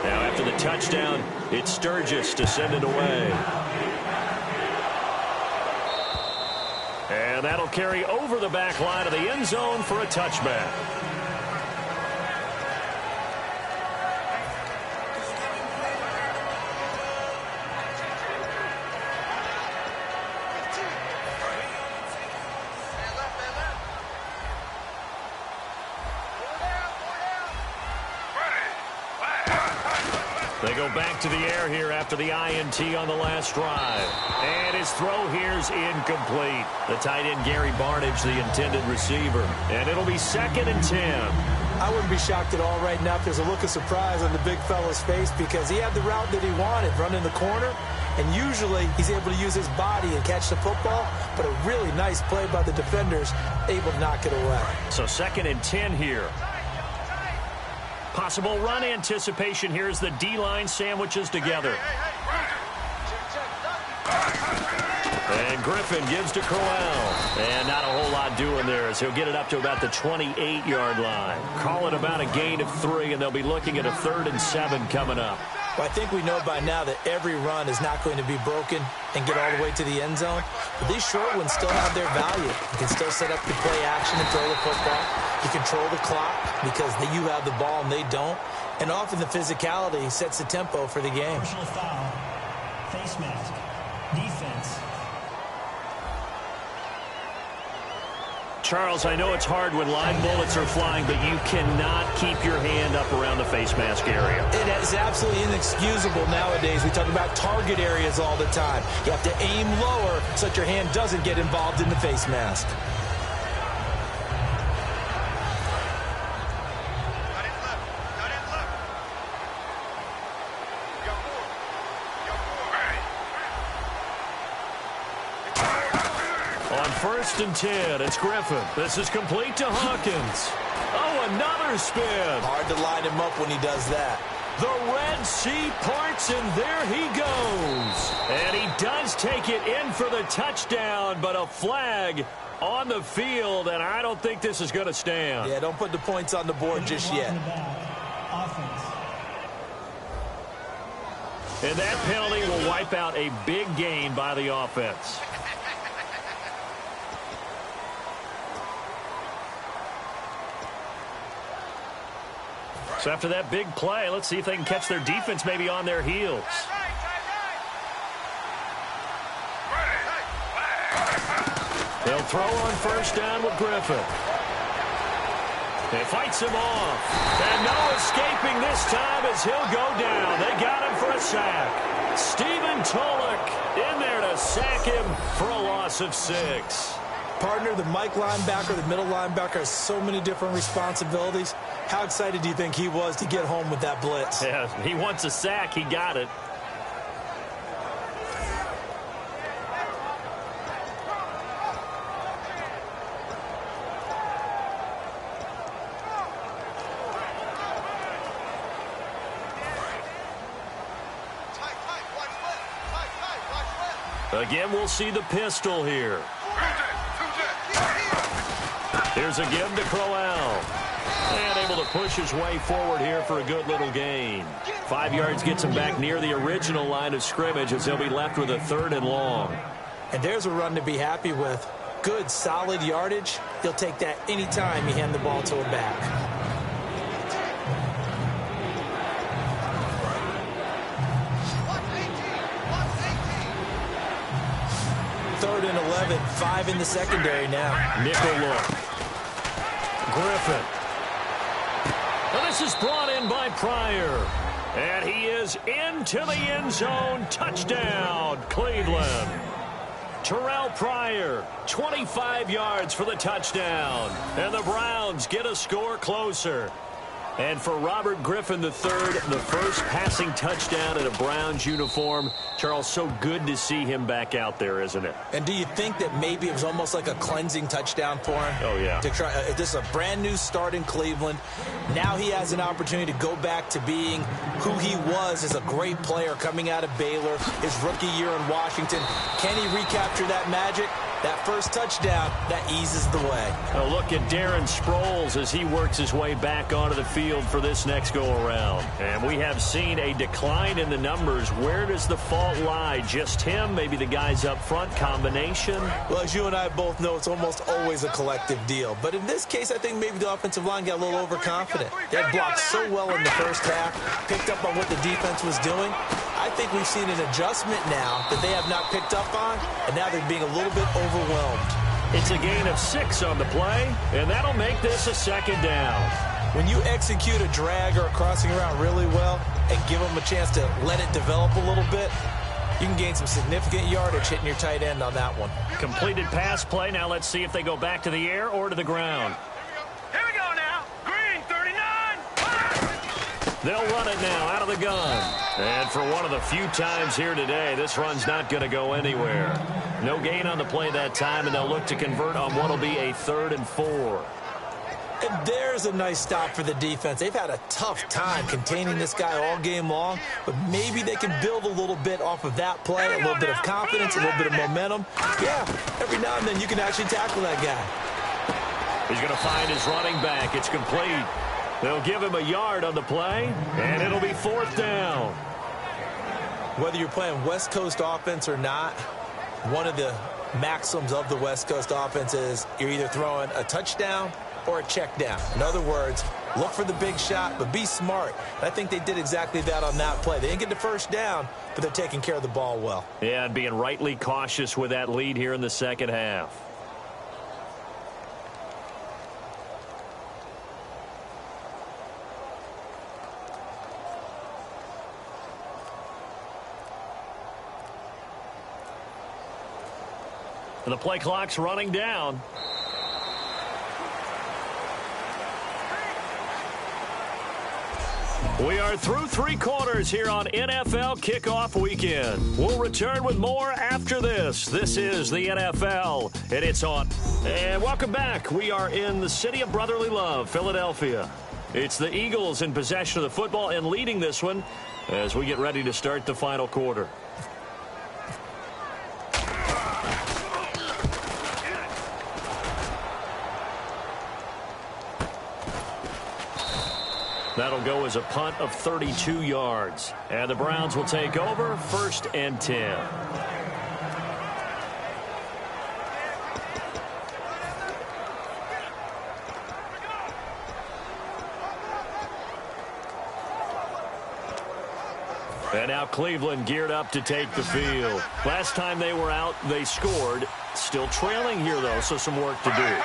Now after the touchdown, it's Sturgis to send it away. And that'll carry over the back line of the end zone for a touchback. They go back to the air here after the INT on the last drive. And his throw here's incomplete. The tight end, Gary Barnage, the intended receiver. And it'll be 2nd and 10. I wouldn't be shocked at all right now if there's a look of surprise on the big fella's face because he had the route that he wanted, running the corner. And usually he's able to use his body and catch the football. But a really nice play by the defenders, able to knock it away. So 2nd and 10 here. Possible run anticipation here as the D-line sandwiches together. And Griffin gives to Crowell. And not a whole lot doing there as he'll get it up to about the 28-yard line. Call it about a gain of 3, and they'll be looking at a 3rd and 7 coming up. Well, I think we know by now that every run is not going to be broken and get all the way to the end zone. But these short ones still have their value. You can still set up the play action and throw the football. You control the clock because you have the ball and they don't. And often the physicality sets the tempo for the game. Personal foul, face mask, defense. Charles, I know it's hard when live bullets are flying, but you cannot keep your hand up around the face mask area. It is absolutely inexcusable nowadays. We talk about target areas all the time. You have to aim lower so that your hand doesn't get involved in the face mask. On 1st and 10, it's Griffin. This is complete to Hawkins. Oh, another spin. Hard to line him up when he does that. The Red Sea parts, and there he goes. And he does take it in for the touchdown, but a flag on the field, and I don't think this is going to stand. Yeah, don't put the points on the board just yet. And that penalty will wipe out a big gain by the offense. So after that big play, let's see if they can catch their defense maybe on their heels. They'll throw on 1st down with Griffin. He fights him off. And no escaping this time as he'll go down. They got him for a sack. Stephen Tulloch in there to sack him for a loss of 6. Partner, the Mike linebacker, the middle linebacker has so many different responsibilities. How excited do you think he was to get home with that blitz? Yeah, he wants a sack. He got it. Again, we'll see the pistol here. Here's a give to Crowell. And able to push his way forward here for a good little gain. 5 yards gets him back near the original line of scrimmage as he'll be left with a 3rd and long. And there's a run to be happy with. Good, solid yardage. He'll take that anytime you hand the ball to him back. 3rd and 11, 5 in the secondary now. Nickel look. Griffin. And this is brought in by Pryor. And he is into the end zone. Touchdown, Cleveland. Terrell Pryor, 25 yards for the touchdown. And the Browns get a score closer. And for Robert Griffin III, the first passing touchdown in a Browns uniform. Charles, so good to see him back out there, isn't it? And do you think that maybe it was almost like a cleansing touchdown for him? Oh, yeah. This is a brand new start in Cleveland. Now he has an opportunity to go back to being who he was as a great player coming out of Baylor, his rookie year in Washington. Can he recapture that magic? That first touchdown, that eases the way. A look at Darren Sproles as he works his way back onto the field for this next go-around. And we have seen a decline in the numbers. Where does the fault lie? Just him? Maybe the guys up front? Combination? Well, as you and I both know, it's almost always a collective deal. But in this case, I think maybe the offensive line got a little overconfident. They had blocked so well in the first half, picked up on what the defense was doing. I think we've seen an adjustment now that they have not picked up on, and now they're being a little bit overwhelmed. It's a gain of 6 on the play, and that'll make this a 2nd down. When you execute a drag or a crossing around really well and give them a chance to let it develop a little bit, you can gain some significant yardage hitting your tight end on that one. Completed pass play. Now let's see if they go back to the air or to the ground. Here we go now. Green, 39. They'll run it now out of the gun. And for one of the few times here today, this run's not going to go anywhere. No gain on the play that time, and they'll look to convert on what will be a 3rd and 4. And there's a nice stop for the defense. They've had a tough time containing this guy all game long, but maybe they can build a little bit off of that play, a little bit of confidence, a little bit of momentum. Yeah, every now and then you can actually tackle that guy. He's going to find his running back. It's complete. They'll give him a yard on the play, and it'll be 4th down. Whether you're playing West Coast offense or not, one of the maxims of the West Coast offense is you're either throwing a touchdown or a check down. In other words, look for the big shot, but be smart. And I think they did exactly that on that play. They didn't get the first down, but they're taking care of the ball well. Yeah, and being rightly cautious with that lead here in the second half. The play clock's running down. We are through 3 quarters here on NFL Kickoff Weekend. We'll return with more after this. This is the NFL, and it's on. And welcome back. We are in the city of brotherly love, Philadelphia. It's the Eagles in possession of the football and leading this one as we get ready to start the final quarter. That'll go as a punt of 32 yards. And the Browns will take over 1st and 10. And now Cleveland geared up to take the field. Last time they were out, they scored. Still trailing here, though, so some work to do.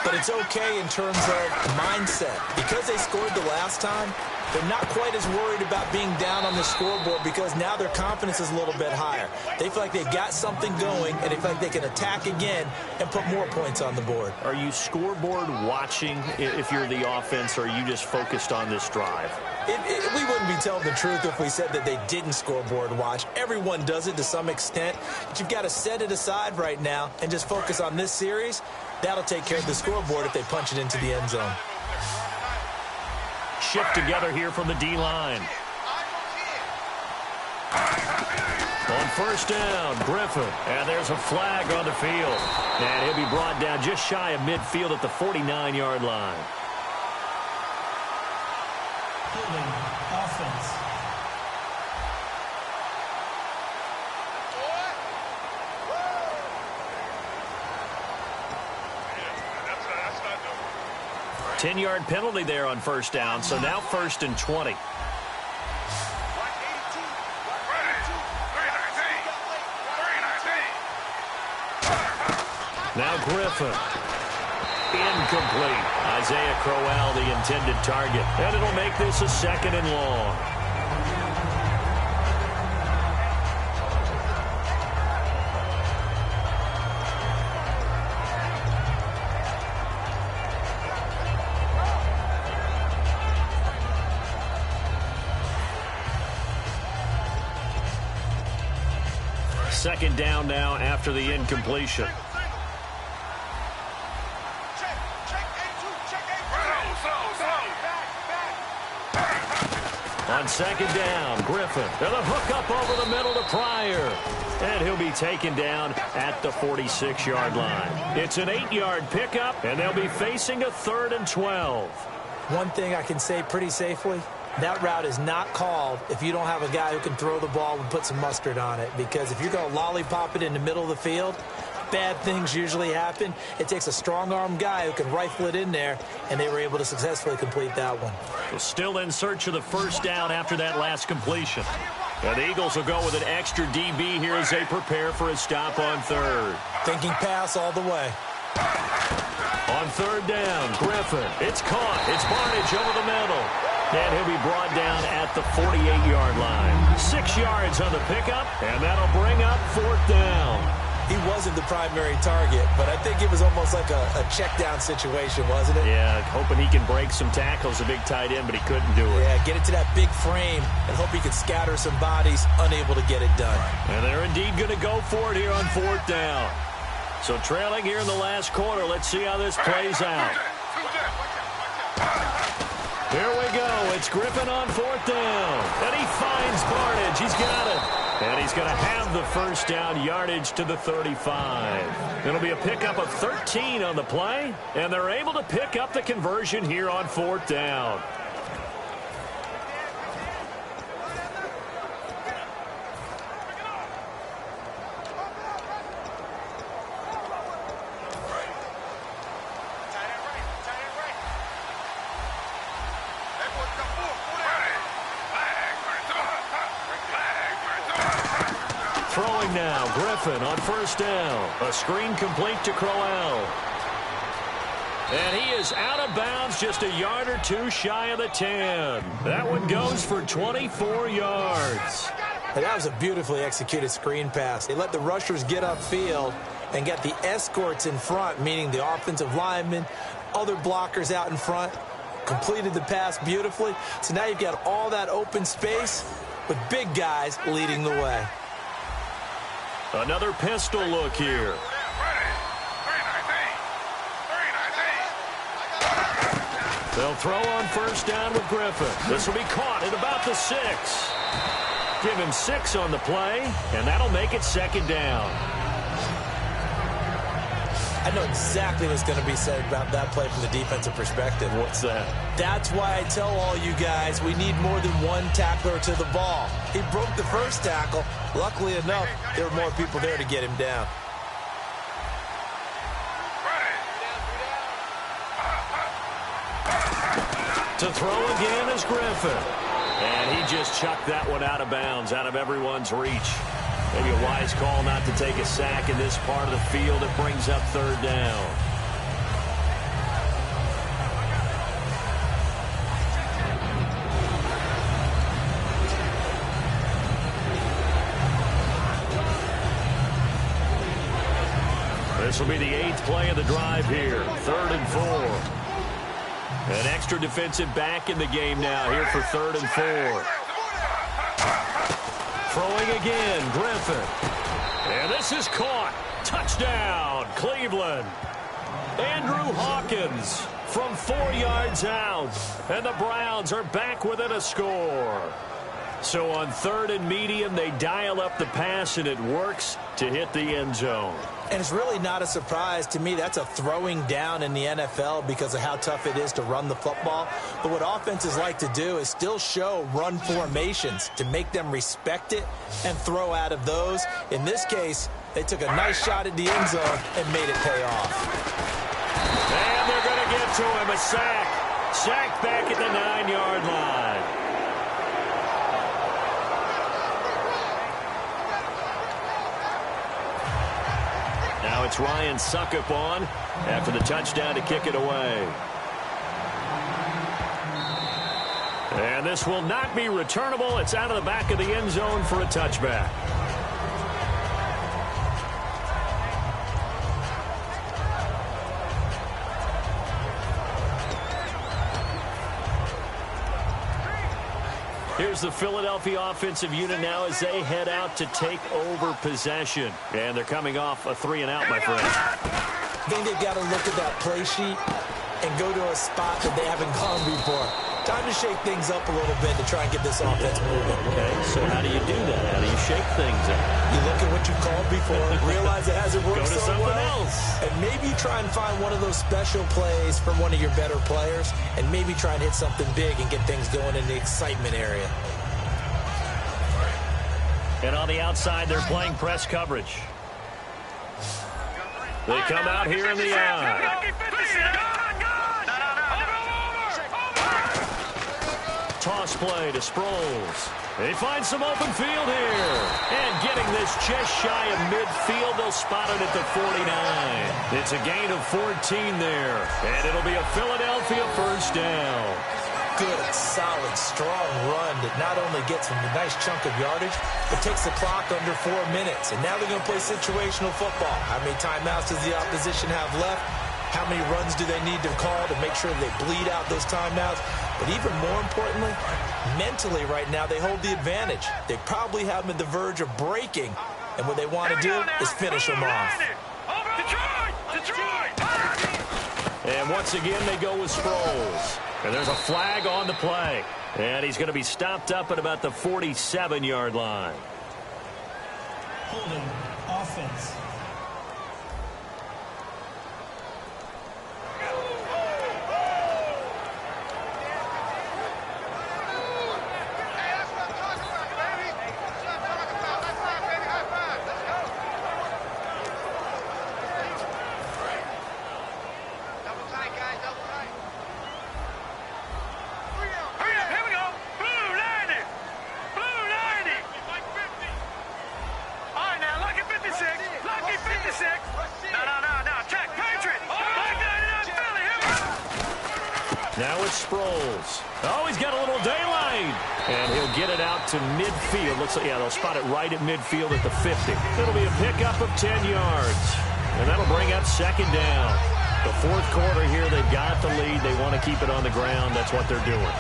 But it's okay in terms of mindset. Because they scored the last time, they're not quite as worried about being down on the scoreboard because now their confidence is a little bit higher. They feel like they've got something going, and they feel like they can attack again and put more points on the board. Are you scoreboard watching if you're the offense, or are you just focused on this drive? We wouldn't be telling the truth if we said that they didn't scoreboard watch. Everyone does it to some extent, but you've got to set it aside right now and just focus on this series. That'll take care of the scoreboard if they punch it into the end zone. Shift together here from the D-line. On first down, Griffin. And there's a flag on the field. And he'll be brought down just shy of midfield at the 49-yard line. Holding offense. That's 10-yard penalty there on first down, so now 1st and 20. Now Griffin. Incomplete. Isaiah Crowell, the intended target. And it'll make this a 2nd and long. Second down now after the incompletion. On second down, Griffin. And a hook up over the middle to Pryor. And he'll be taken down at the 46-yard line. It's an 8-yard pickup, and they'll be facing a 3rd and 12. One thing I can say pretty safely, that route is not called if you don't have a guy who can throw the ball and put some mustard on it. Because if you're going to lollipop it in the middle of the field, bad things usually happen. It takes a strong-arm guy who can rifle it in there, and they were able to successfully complete that one. Well, still in search of the first down after that last completion. And the Eagles will go with an extra DB here as they prepare for a stop on 3rd. Thinking pass all the way. On 3rd down, Griffin. It's caught. It's Barnage over the middle. And he'll be brought down at the 48-yard line. 6 yards on the pickup, and that'll bring up 4th down. He wasn't the primary target, but I think it was almost like a check-down situation, wasn't it? Yeah, hoping he can break some tackles, a big tight end, but he couldn't do it. Yeah, get it to that big frame and hope he can scatter some bodies, unable to get it done. And they're indeed going to go for it here on 4th down. So trailing here in the last quarter, let's see how this plays out. Here we go. It's Griffin on 4th down. And he finds Barnage. He's got it. And he's going to have the first down, yardage to the 35. It'll be a pickup of 13 on the play. And they're able to pick up the conversion here on 4th down. Throwing now, Griffin on first down. A screen complete to Crowell. And he is out of bounds, just a yard or two shy of the 10. That one goes for 24 yards. And that was a beautifully executed screen pass. They let the rushers get upfield and get the escorts in front, meaning the offensive linemen, other blockers out in front, completed the pass beautifully. So now you've got all that open space with big guys leading the way. Another pistol look here. They'll throw on first down with Griffin. This will be caught at about the 6. Give him 6 on the play, and that'll make it 2nd down. I know exactly what's going to be said about that play from the defensive perspective. What's that? That's why I tell all you guys we need more than one tackler to the ball. He broke the first tackle. Luckily enough, there were more people there to get him down. To throw again is Griffin. And he just chucked that one out of bounds, out of everyone's reach. Maybe a wise call not to take a sack in this part of the field. It brings up 3rd down. This will be the 8th play of the drive here. 3rd and 4. An extra defensive back in the game now here for 3rd and 4. Throwing again, Griffin. And this is caught. Touchdown, Cleveland. Andrew Hawkins from 4 yards out. And the Browns are back within a score. So on 3rd and medium, they dial up the pass, and it works to hit the end zone. And it's really not a surprise to me. That's a throwing down in the NFL because of how tough it is to run the football. But what offenses like to do is still show run formations to make them respect it and throw out of those. In this case, they took a nice shot at the end zone and made it pay off. And they're going to get to him, a sack. Sacked back at the 9-yard line. Now it's Ryan Suckup on after the touchdown to kick it away. And this will not be returnable. It's out of the back of the end zone for a touchback. Here's the Philadelphia offensive unit now as they head out to take over possession. And they're coming off a 3-and-out, my friend. I think they've got to look at that play sheet and go to a spot that they haven't gone before. Time to shake things up a little bit to try and get this offense moving. Okay, so how do you do that? How do you shake things up? You look at what you called before, realize it hasn't worked so well. Go to something else. And maybe try and find one of those special plays from one of your better players, and maybe try and hit something big and get things going in the excitement area. And on the outside, they're playing press coverage. They come out here in the eye. Toss play to Sproles. They find some open field here. And getting this just shy of midfield, they'll spot it at the 49. It's a gain of 14 there. And it'll be a Philadelphia first down. Good, solid, strong run that not only gets them a nice chunk of yardage, but takes the clock under 4 minutes. And now they're going to play situational football. How many timeouts does the opposition have left? How many runs do they need to call to make sure they bleed out those timeouts? But even more importantly, mentally right now, they hold the advantage. They probably have them at the verge of breaking. And what they want to do is finish them off. And once again, they go with Sproles. And there's a flag on the play. And he's going to be stopped up at about the 47-yard line. Holding offense. Now it's Sproles. Oh, he's got a little daylight. And he'll get it out to midfield. Looks like, yeah, they'll spot it right at midfield at the 50. It'll be a pickup of 10 yards. And that'll bring up second down. The fourth quarter here, they've got the lead. They want to keep it on the ground. That's what they're doing.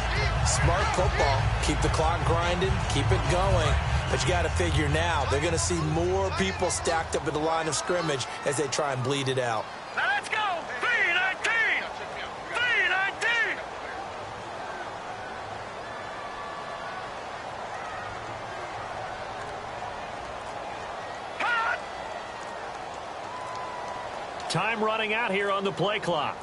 Smart football. Keep the clock grinding. Keep it going. But you got to figure now, they're going to see more people stacked up at the line of scrimmage as they try and bleed it out. Now let's go. 3-19. 3-19. Time running out here on the play clock.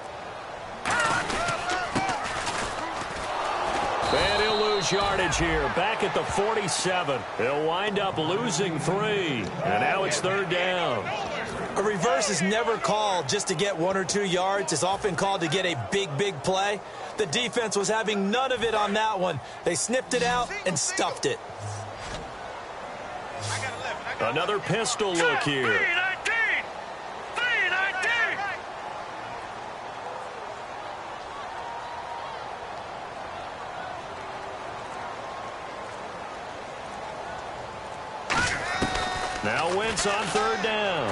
And he'll lose yardage here. Back at the 47. He'll wind up losing 3. And now it's third down. A reverse is never called just to get 1 or 2 yards. It's often called to get a big, big play. The defense was having none of it on that one. They snipped it out and stuffed it. Another pistol look here. Now Wentz on third down.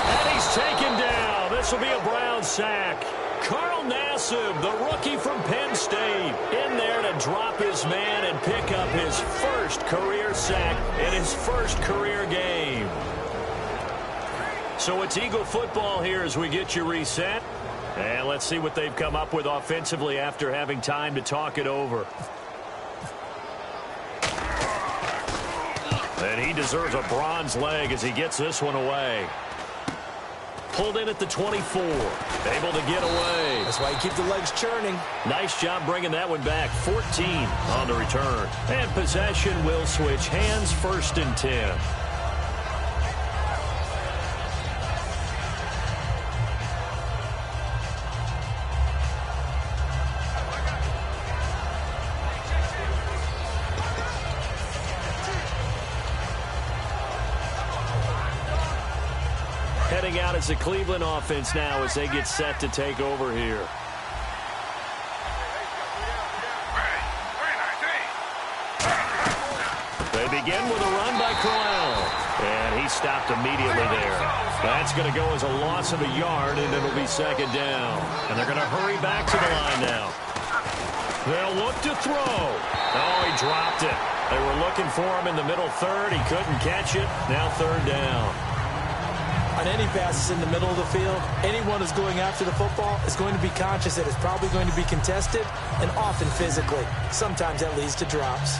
And he's taken down. This will be a Brown sack. Carl Nassib, the rookie from Penn State, in there to drop his man and pick up his first career sack in his first career game. So it's Eagle football here as we get you reset. And let's see what they've come up with offensively after having time to talk it over. And he deserves a bronze leg as he gets this one away. Pulled in at the 24. Able to get away. That's why you keep the legs churning. Nice job bringing that one back. 14 on the return. And possession will switch hands, 1st and 10. Heading out as the Cleveland offense now as they get set to take over here. They begin with a run by Corral. And he stopped immediately there. That's going to go as a loss of a yard, and it'll be 2nd down. And they're going to hurry back to the line now. They'll look to throw. Oh, he dropped it. They were looking for him in the middle 3rd. He couldn't catch it. Now 3rd down. On any passes in the middle of the field, anyone who's going after the football is going to be conscious that it's probably going to be contested and often physically. Sometimes that leads to drops.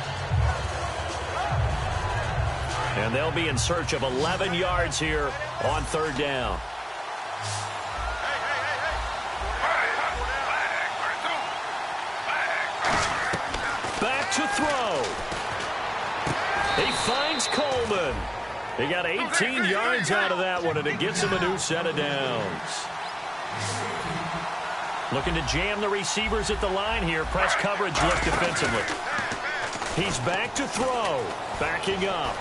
And they'll be in search of 11 yards here on 3rd down. Back to throw. He finds Coleman. He got 18 yards out of that one, and it gets him a new set of downs. Looking to jam the receivers at the line here. Press coverage look defensively. He's back to throw. Backing up.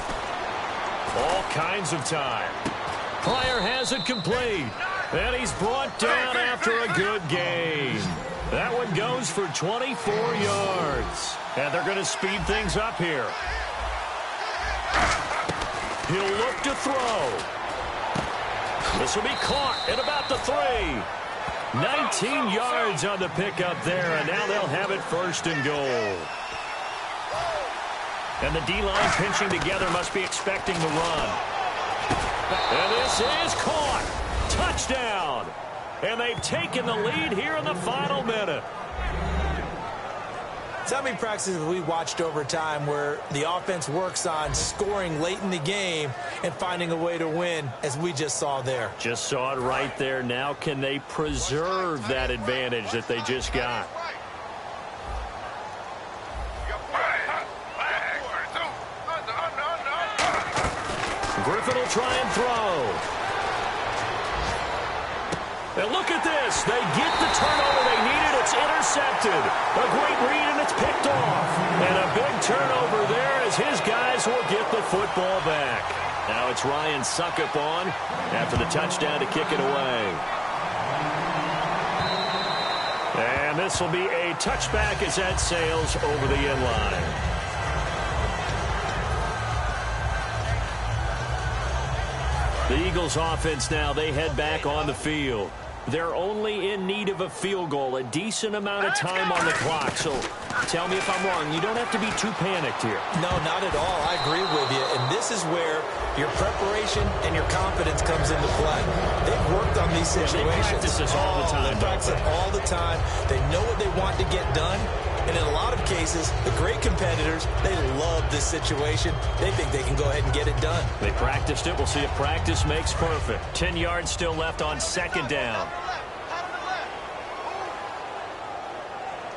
All kinds of time. Pryor has it complete. And he's brought down after a good gain. That one goes for 24 yards. And they're going to speed things up here. He'll look to throw. This will be caught at about the 3. 19 yards on the pickup there, and now they'll have it 1st and goal. And the D-line pinching together must be expecting the run. And this is caught. Touchdown. And they've taken the lead here in the final minute. So how many practices have we watched over time where the offense works on scoring late in the game and finding a way to win, as we just saw there? Just saw it right there. Now can they preserve that advantage that they just got? Griffin will try and throw. And look at this. They get the turnover they needed. It's intercepted. A great read, and it's picked off. And a big turnover there as his guys will get the football back. Now it's Ryan Suckup on after the touchdown to kick it away. And this will be a touchback as that sails over the end line. The Eagles offense now, they head back on the field. They're only in need of a field goal, a decent amount of time on the clock. So tell me if I'm wrong. You don't have to be too panicked here. No, not at all. I agree with you. And this is where your preparation and your confidence comes into play. They've worked on these situations. They practice this all the time. They practice it all the time. They know what they want to get done. And in a lot of cases, the great competitors, they love this situation. They think they can go ahead and get it done. They practiced it. We'll see if practice makes perfect. 10 yards still left on 2nd down.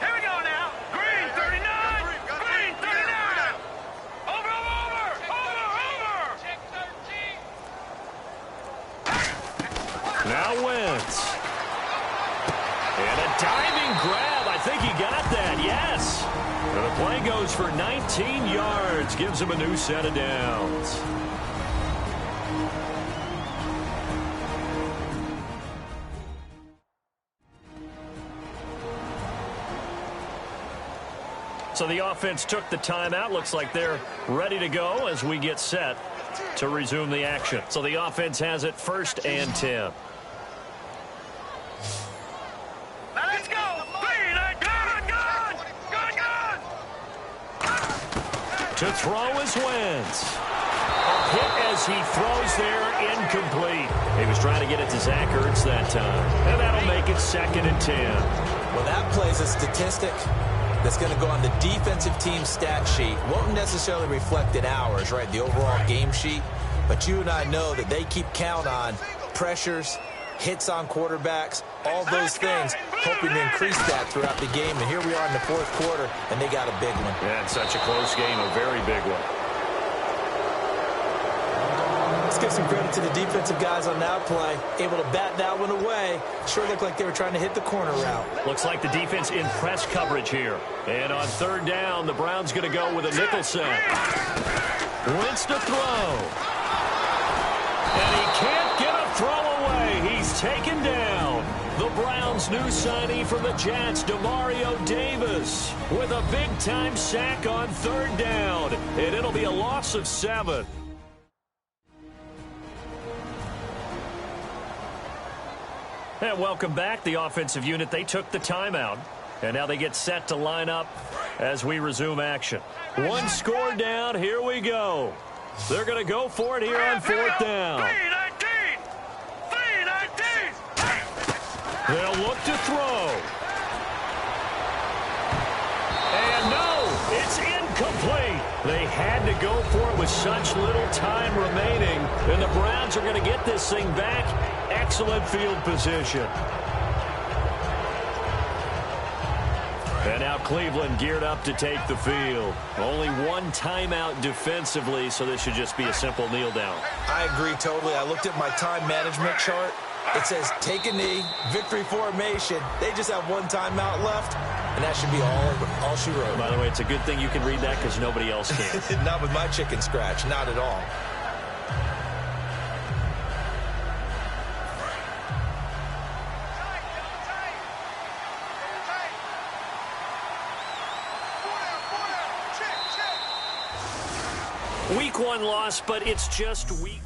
Here we go now. Green 39. Green 39. Over. Check 13. Now Wentz. And a diving grab. I think he got that, yes. And the play goes for 19 yards. Gives him a new set of downs. So the offense took the timeout. Looks like they're ready to go as we get set to resume the action. So the offense has it 1st and 10. To throw is Wentz. A hit as he throws there, incomplete. He was trying to get it to Zach Ertz that time. And that'll make it 2nd and 10. Well, that plays a statistic. that's going to go on the defensive team stat sheet. Won't necessarily reflect in ours, right, the overall game sheet. But you and I know that they keep count on pressures, hits on quarterbacks, all those things, hoping to increase that throughout the game. And here we are in the fourth quarter, and they got a big one. Yeah, it's such a close game, a very big one. Let's give some credit to the defensive guys on that play. Able to bat that one away. Sure looked like they were trying to hit the corner route. Looks like the defense in press coverage here. And on third down, the Browns going to go with a nickel set. Wentz to throw. And he can't get a throw away. He's taken down. The Browns' new signee from the Jets, Demario Davis, with a big-time sack on third down. And it'll be a loss of 7. And welcome back. The offensive unit, they took the timeout. And now they get set to line up as we resume action. One score down. Here we go. They're going to go for it here on fourth down. They'll look to throw. And no, it's incomplete. They had to go for it with such little time remaining. And the Browns are going to get this thing back. Excellent field position. And now Cleveland geared up to take the field. Only one timeout defensively, so this should just be a simple kneel down. I agree totally. I looked at my time management chart. It says take a knee, victory formation. They just have one timeout left, and that should be all she wrote. By the way, it's a good thing you can read that because nobody else can. Not with my chicken scratch, not at all. Week 1 loss, but it's just week